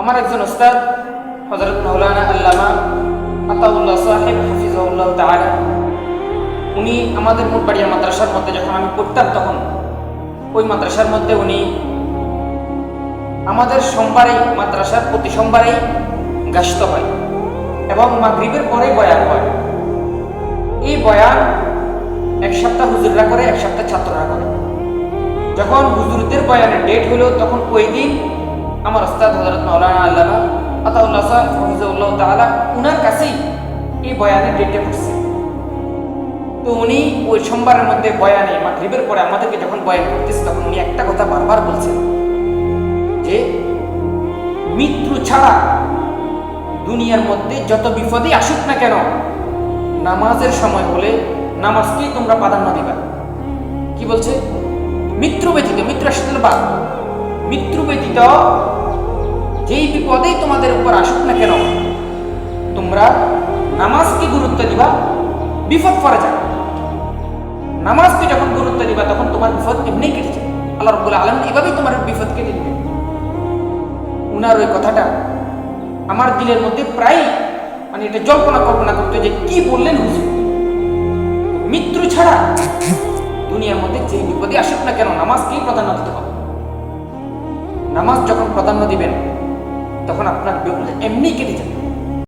আমার একজন ওস্তাদ হযরত মাওলানা আল্লামা আতাউল্লাহ সাহেব হাফিজাহুল্লাহ তাআলা, উনি আমাদের মুটবাড়িয়া মাদ্রাসার মধ্যে যখন আমি পড়তাম তখন ওই মাদ্রাসার মধ্যে উনি আমাদের সোমবারেই মাদ্রাসার প্রতি সোমবারেই গাসত হয় এবং মাগরিবের পরে বয়ান হয়। এই বয়ান এক সপ্তাহ হুজুররা করে, এক সপ্তাহ ছাত্ররা করে। যখন হুজুরদের বয়ানের ডেট হলো তখন ওই দিন আমার ওস্তাদ হযরত মাওলানা আল্লামা আতাউল্লাহ সাহেব হাফিজাহুল্লাহ তাআলা উনার কাছেই এই বয়ানের ডেটটা পড়ছে। তো উনি ওই সোমবারের মধ্যে বয়ানে মাগরিবের পরে আমাদেরকে যখন বয়ান করতেছে তখন উনি একটা কথা বারবার বলছেন যে মৃত্যু ছাড়া দুনিয়ার মধ্যে যত বিপদই আসুক না কেন, নামাজের সময় হলে নামাজকেই তোমরা প্রাধান্য দিবা। কি বলছে? মৃত্যু ব্যতীত, মৃত্যু আসলে বাদ, মৃত্যু ব্যতীত যেই বিপদেই তোমাদের উপর আসুক না কেন, তোমরা নামাজকে গুরুত্ব দিবা, বিপদ পড়ে যাবে। নামাজকে যখন গুরুত্ব দিবা তখন তোমার বিপদ এমনি কেটে যাবে। আল্লাহ রাব্বুল আলামিন এভাবেই তোমার বিপদ কেটে দিবে। উনার ওই কথাটা আমার দিলের মধ্যে প্রায় এটা জল্পনা কল্পনা করতে যে কি বললেন হুজুর। মৃত্যু ছাড়া দুনিয়ার মধ্যে যে বিপদে আসুক না কেন নামাজকেই প্রাধান্য দিতে হবে। নামাজ যখন প্রাধান্য দিবেন তখন আপনার বিপদ এমনি কেটে যাবে।